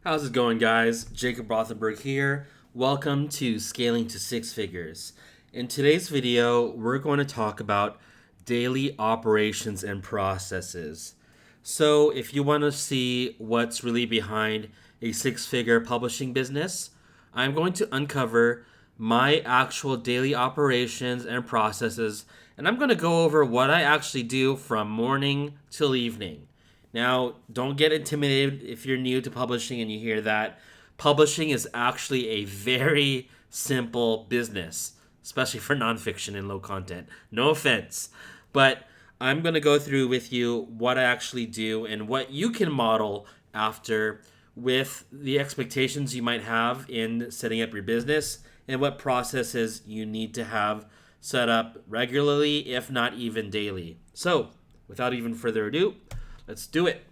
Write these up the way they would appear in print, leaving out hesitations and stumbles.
How's it going, guys? Jacob Rothenberg here. Welcome to Scaling to Six Figures. In today's video, we're going to talk about daily operations and processes. So, if you want to see what's really behind a six-figure publishing business, I'm going to uncover my actual daily operations and processes, and I'm going to go over what I actually do from morning till evening. Now, don't get intimidated if you're new to publishing and you hear that. Publishing is actually a very simple business, especially for nonfiction and low content. No offense. But I'm going to go through with you what I actually do and what you can model after with the expectations you might have in setting up your business and what processes you need to have set up regularly, if not even daily. So, without even further ado, let's do it.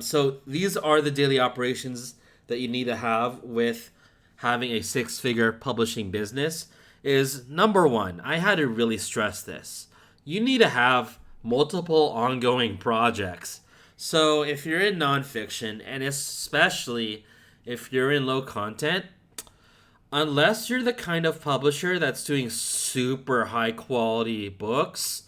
So these are the daily operations that you need to have with having a six-figure publishing business. Is number one, I had to really stress this. You need to have multiple ongoing projects. So if you're in nonfiction, and especially if you're in low content, unless you're the kind of publisher that's doing super high quality books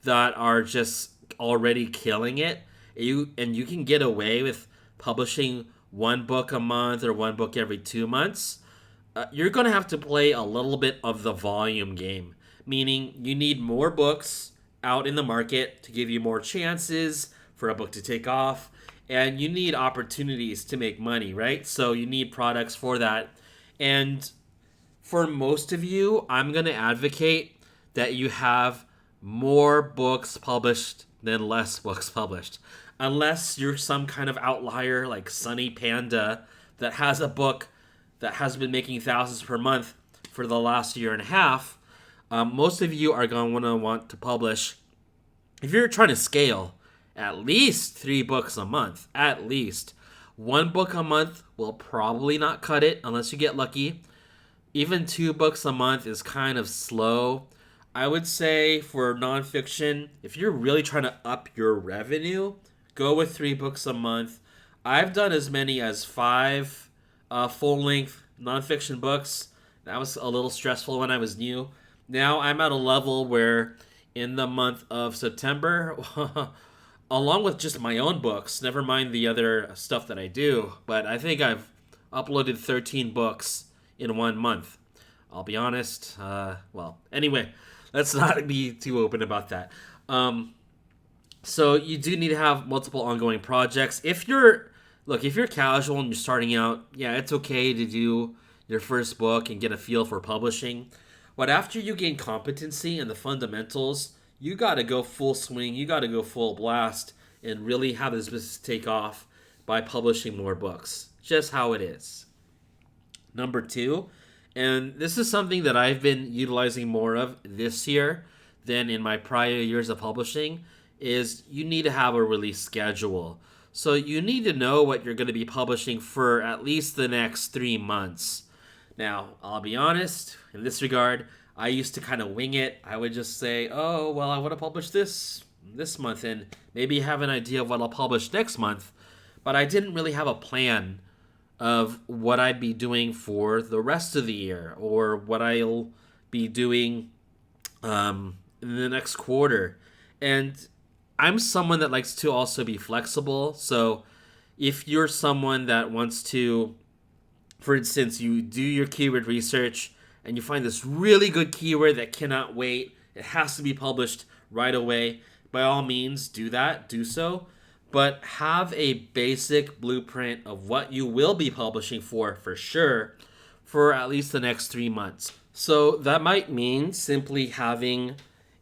that are just already killing it, you can get away with publishing one book a month or one book every 2 months, you're going to have to play a little bit of the volume game, meaning you need more books out in the market to give you more chances for a book to take off, and you need opportunities to make money, right? So you need products for that. And for most of you, I'm going to advocate that you have more books published than less books published. Unless you're some kind of outlier like Sunny Panda that has a book that has been making thousands per month for the last year and a half, most of you are going to want to publish, if you're trying to scale, at least 3 books a month. At least. 1 book a month will probably not cut it unless you get lucky. Even 2 books a month is kind of slow. I would say for nonfiction, if you're really trying to up your revenue, go with 3 books a month. I've done as many as 5 full-length nonfiction books. That was a little stressful when I was new. Now I'm at a level where in the month of September, along with just my own books, never mind the other stuff that I do, but I think I've uploaded 13 books in 1 month. I'll be honest. Anyway, let's not be too open about that. So you do need to have multiple ongoing projects. If you're casual and you're starting out, yeah, it's okay to do your first book and get a feel for publishing. But after you gain competency and the fundamentals, you got to go full swing. You got to go full blast and really have this business take off by publishing more books. Just how it is. Number 2, and this is something that I've been utilizing more of this year than in my prior years of publishing, is you need to have a release schedule. So you need to know what you're going to be publishing for at least the next 3 months. Now, I'll be honest, in this regard, I used to kind of wing it. I would just say, oh, well, I want to publish this month and maybe have an idea of what I'll publish next month. But I didn't really have a plan of what I'd be doing for the rest of the year or what I'll be doing in the next quarter. And I'm someone that likes to also be flexible. So if you're someone that wants to, for instance, you do your keyword research and you find this really good keyword that cannot wait, it has to be published right away, by all means, do so. But have a basic blueprint of what you will be publishing for sure, for at least the next 3 months. So that might mean simply having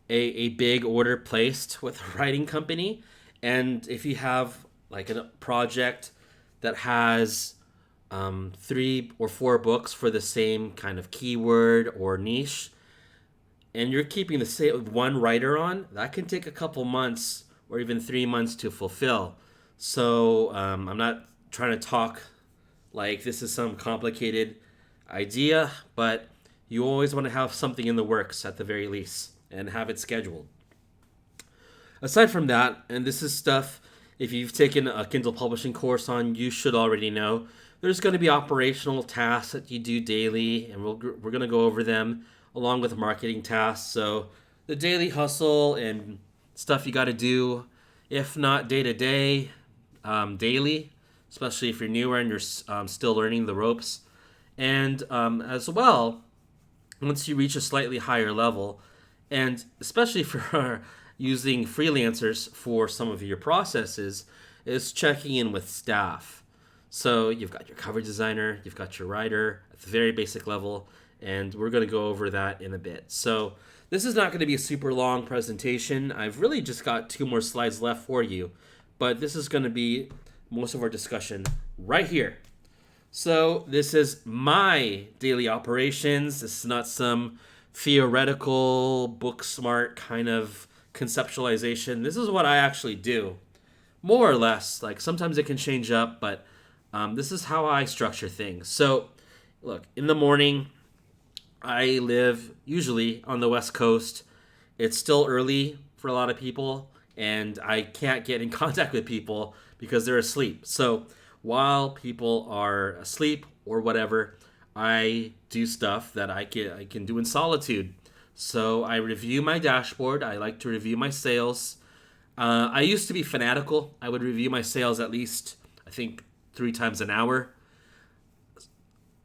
a big order placed with a writing company. And if you have like a project that has 3 or 4 books for the same kind of keyword or niche, and you're keeping the same one writer on, that can take a couple months or even 3 months to fulfill. So I'm not trying to talk like this is some complicated idea, but you always want to have something in the works at the very least and have it scheduled. Aside from that, and this is stuff If you've taken a Kindle publishing course on, you should already know there's going to be operational tasks that you do daily, and we're going to go over them along with marketing tasks. So the daily hustle and stuff you got to do, if not day to day, daily, especially if you're newer and you're still learning the ropes. And as well, once you reach a slightly higher level, and especially for using freelancers for some of your processes, is checking in with staff. So you've got your cover designer, you've got your writer at the very basic level, and we're going to go over that in a bit. So this is not going to be a super long presentation. I've really just got 2 more slides left for you, but this is going to be most of our discussion right here. So this is my daily operations. This is not some theoretical, book smart kind of conceptualization. This is what I actually do, more or less. Like sometimes it can change up, but this is how I structure things. So look, in the morning, I live usually on the West Coast. It's still early for a lot of people, and I can't get in contact with people because they're asleep. So while people are asleep or whatever, I do stuff that I can do in solitude. So I review my dashboard. I like to review my sales. I used to be fanatical. I would review my sales at least, I think, 3 times an hour.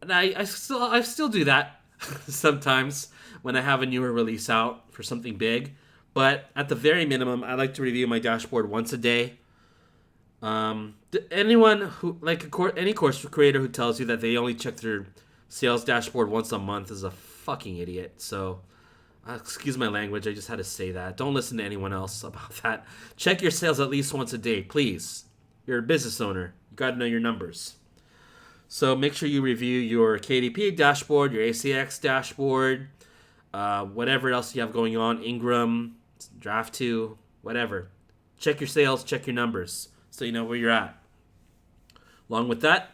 And I still do that sometimes when I have a newer release out for something big. But at the very minimum, I like to review my dashboard once a day. Anyone who any course creator who tells you that they only check their sales dashboard once a month is a fucking idiot. So excuse my language, I just had to say that. Don't listen to anyone else about that. Check your sales at least once a day, please. You're a business owner. You got to know your numbers. So make sure you review your KDP dashboard, your ACX dashboard, whatever else you have going on, Ingram, Draft 2, whatever. Check your sales, check your numbers, so you know where you're at. Along with that,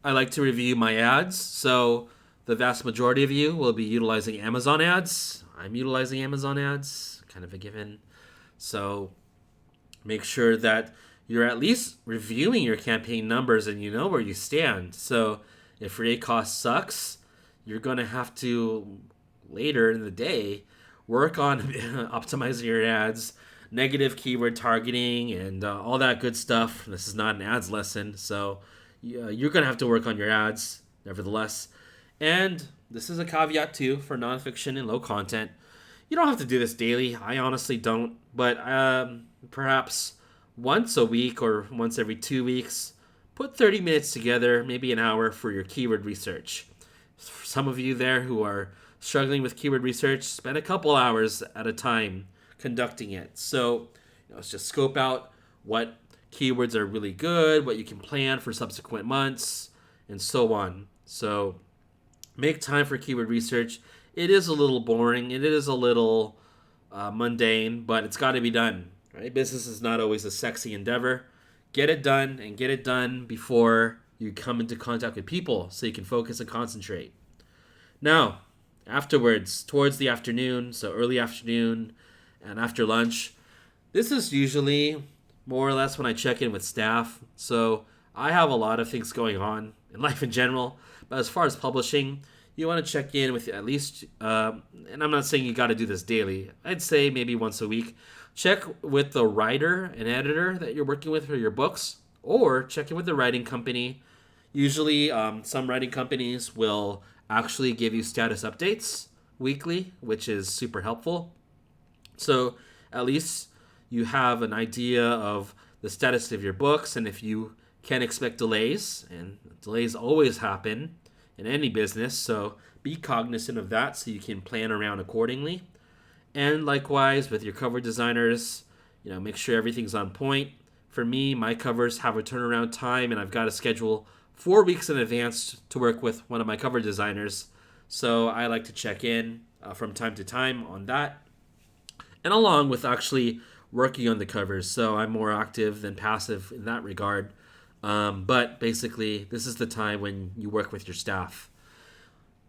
I like to review my ads. So the vast majority of you will be utilizing Amazon ads. I'm utilizing Amazon ads, kind of a given. So make sure that you're at least reviewing your campaign numbers and you know where you stand. So if your cost sucks, you're going to have to, later in the day, work on optimizing your ads, negative keyword targeting, and all that good stuff. This is not an ads lesson, so you're going to have to work on your ads, nevertheless. And this is a caveat, too, for nonfiction and low content. You don't have to do this daily. I honestly don't. But perhaps once a week or once every 2 weeks, put 30 minutes together, maybe an hour, for your keyword research. For some of you there who are struggling with keyword research, spend a couple hours at a time conducting it. So let's just scope out what keywords are really good, what you can plan for subsequent months, and so on. So make time for keyword research. It is a little boring. It is a little mundane, but it's got to be done. Right? Business is not always a sexy endeavor. Get it done, and get it done before you come into contact with people so you can focus and concentrate. Now, afterwards, towards the afternoon, so early afternoon and after lunch, this is usually more or less when I check in with staff. So I have a lot of things going on in life in general, but as far as publishing, you want to check in with at least, and I'm not saying you got to do this daily, I'd say maybe once a week. Check with the writer and editor that you're working with for your books, or check in with the writing company. Usually, some writing companies will actually give you status updates weekly, which is super helpful. So at least you have an idea of the status of your books, and if you can expect delays, and delays always happen in any business, so be cognizant of that so you can plan around accordingly. And likewise with your cover designers, make sure everything's on point. For me, my covers have a turnaround time, and I've got to schedule 4 weeks in advance to work with one of my cover designers. So I like to check in from time to time on that. And along with actually working on the covers. So I'm more active than passive in that regard. But basically, this is the time when you work with your staff.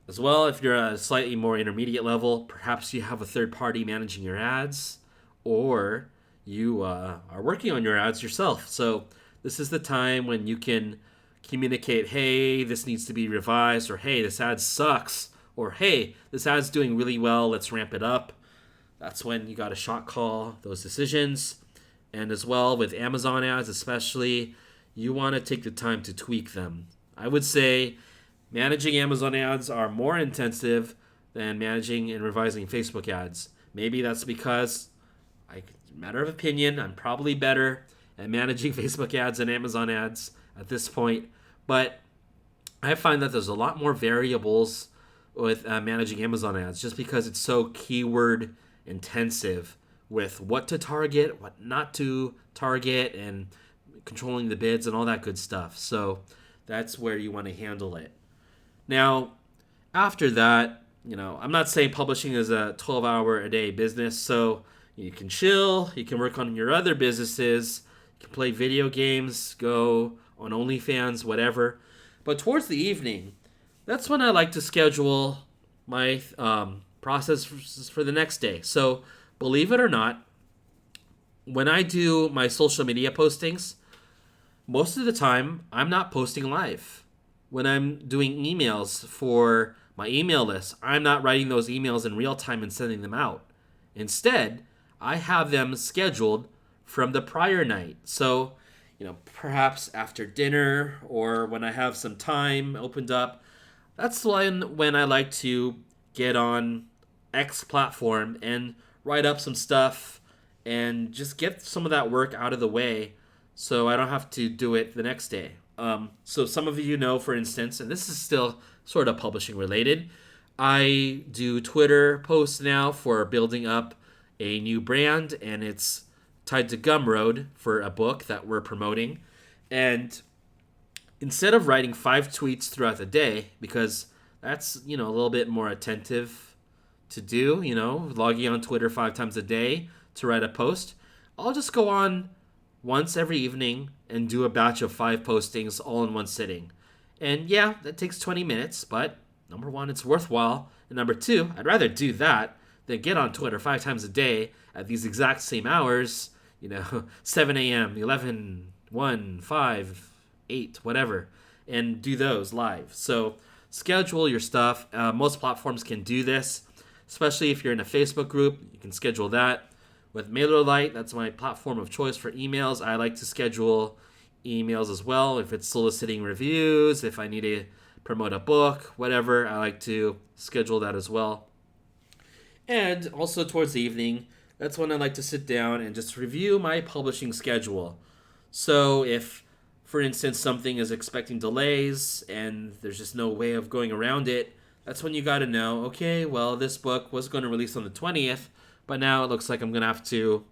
As well, if you're a slightly more intermediate level, perhaps you have a third party managing your ads, or you are working on your ads yourself. So this is the time when you can communicate, hey, this needs to be revised, or hey, this ad sucks, or hey, this ad's doing really well, let's ramp it up. That's when you got to shot call those decisions. And as well with Amazon ads, especially, you want to take the time to tweak them. I would say managing Amazon ads are more intensive than managing and revising Facebook ads. Maybe that's because, matter of opinion, I'm probably better at managing Facebook ads and Amazon ads at this point. But I find that there's a lot more variables with managing Amazon ads just because it's so keyword intensive with what to target, what not to target, and controlling the bids and all that good stuff. So that's where you want to handle it. Now, after that, I'm not saying publishing is a 12-hour-a-day business, so you can chill, you can work on your other businesses, you can play video games, go on OnlyFans, whatever. But towards the evening, that's when I like to schedule my process for the next day. So believe it or not, when I do my social media postings, most of the time I'm not posting live. When I'm doing emails for my email list, I'm not writing those emails in real time and sending them out. Instead, I have them scheduled from the prior night. So, perhaps after dinner or when I have some time opened up, that's when I like to get on X platform and write up some stuff and just get some of that work out of the way so I don't have to do it the next day. So some of you know, for instance, and this is still sort of publishing related, I do Twitter posts now for building up a new brand, and it's tied to Gumroad for a book that we're promoting. And instead of writing 5 tweets throughout the day, because that's, a little bit more attentive to do, logging on Twitter 5 times a day to write a post, I'll just go on once every evening and do a batch of 5 postings all in one sitting. And yeah, that takes 20 minutes, but number one, it's worthwhile. And number two, I'd rather do that than get on Twitter 5 times a day at these exact same hours, 7 a.m., 11, 1, 5, 8, whatever, and do those live. So schedule your stuff. Most platforms can do this, especially if you're in a Facebook group. You can schedule that. With MailerLite, that's my platform of choice for emails. I like to schedule emails as well. If it's soliciting reviews, if I need to promote a book, whatever, I like to schedule that as well. And also towards the evening, that's when I like to sit down and just review my publishing schedule. So if, for instance, something is expecting delays and there's just no way of going around it, that's when you got to know, okay, well, this book was going to release on the 20th, but now it looks like I'm going to have to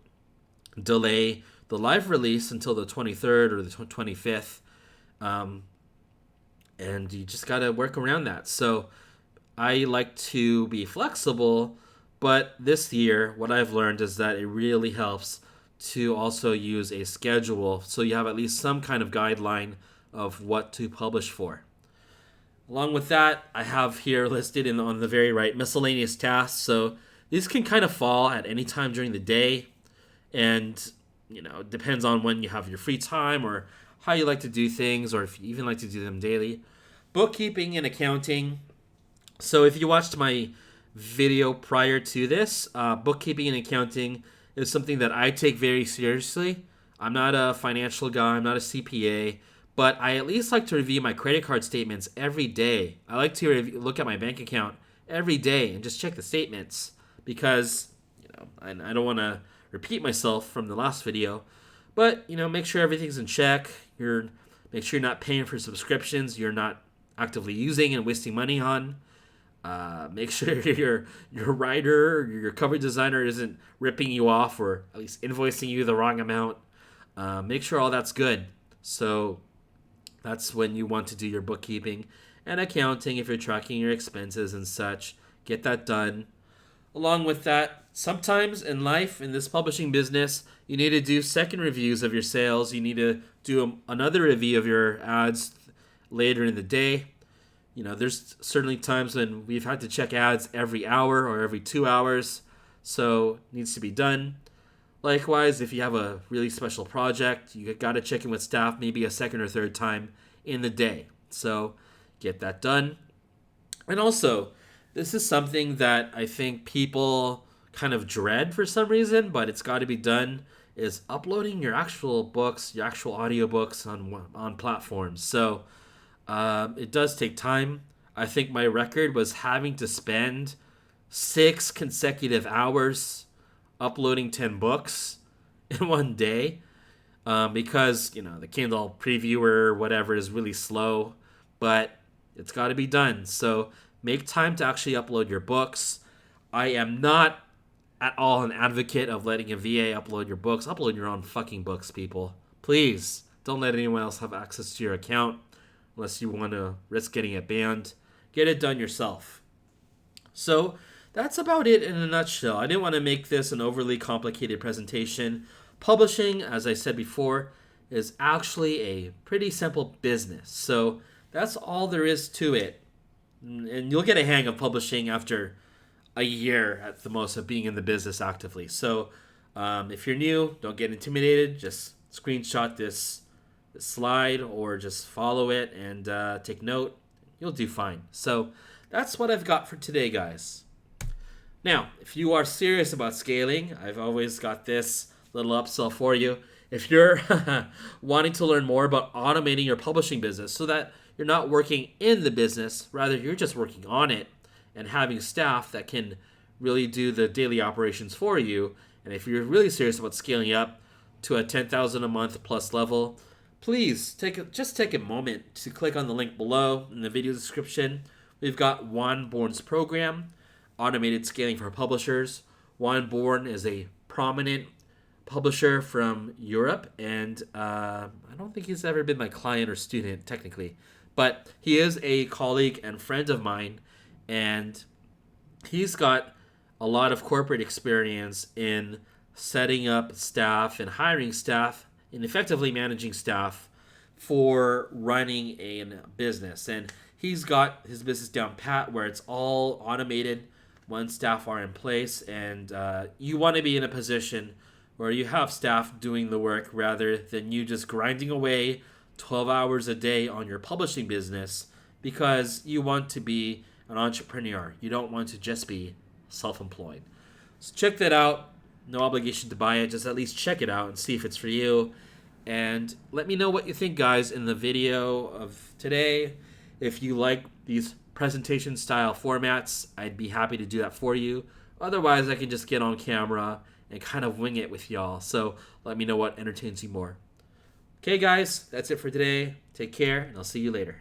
delay the live release until the 23rd or the 25th. And you just got to work around that. So I like to be flexible, but this year, what I've learned is that it really helps to also use a schedule so you have at least some kind of guideline of what to publish for. Along with that, I have here listed on the very right miscellaneous tasks. So these can kind of fall at any time during the day, and it depends on when you have your free time or how you like to do things, or if you even like to do them daily. Bookkeeping and accounting. So if you watched my video prior to this, bookkeeping and accounting is something that I take very seriously. I'm not a financial guy, I'm not a CPA, but I at least like to review my credit card statements every day. I like to look at my bank account every day and just check the statements because, I don't want to repeat myself from the last video, but, make sure everything's in check. Make sure you're not paying for subscriptions you're not actively using and wasting money on. Make sure your writer or your cover designer isn't ripping you off or at least invoicing you the wrong amount. Make sure all that's good. So that's when you want to do your bookkeeping and accounting if you're tracking your expenses and such. Get that done. Along with that, sometimes in life, in this publishing business, you need to do second reviews of your sales. You need to do another review of your ads later in the day. There's certainly times when we've had to check ads every hour or every 2 hours, so it needs to be done. Likewise, if you have a really special project, you got to check in with staff maybe a second or third time in the day. So get that done. And also, this is something that I think people kind of dread for some reason, but it's got to be done, is uploading your actual books, your actual audiobooks on platforms. So it does take time. I think my record was having to spend 6 consecutive hours uploading 10 books in one day, because the Kindle previewer whatever is really slow, but it's got to be done. So make time to actually upload your books. I am not at all an advocate of letting a VA upload your books. Upload your own fucking books, people. Please don't let anyone else have access to your account unless you want to risk getting it banned. Get it done yourself. So that's about it in a nutshell. I didn't want to make this an overly complicated presentation. Publishing, as I said before, is actually a pretty simple business. So that's all there is to it. And you'll get a hang of publishing after a year at the most of being in the business actively. So if you're new, don't get intimidated. Just screenshot this slide or just follow it and take note. You'll do fine. So that's what I've got for today, guys. Now, if you are serious about scaling, I've always got this little upsell for you. If you're wanting to learn more about automating your publishing business so that you're not working in the business, rather you're just working on it and having staff that can really do the daily operations for you, and if you're really serious about scaling up to a 10,000 a month plus level, please take a moment to click on the link below in the video description. We've got Juan Born's program, Automated Scaling for Publishers. Juan Born is a prominent publisher from Europe, and I don't think he's ever been my client or student technically, but he is a colleague and friend of mine, and he's got a lot of corporate experience in setting up staff and hiring staff and effectively managing staff for running a business. And he's got his business down pat where it's all automated when staff are in place, and you want to be in a position where you have staff doing the work rather than you just grinding away 12 hours a day on your publishing business, because you want to be an entrepreneur. You don't want to just be self-employed. So check that out. No obligation to buy it. Just at least check it out and see if it's for you. And let me know what you think, guys, in the video of today. If you like these presentation style formats, I'd be happy to do that for you. Otherwise, I can just get on camera and kind of wing it with y'all. So let me know what entertains you more. Okay, guys, that's it for today. Take care, and I'll see you later.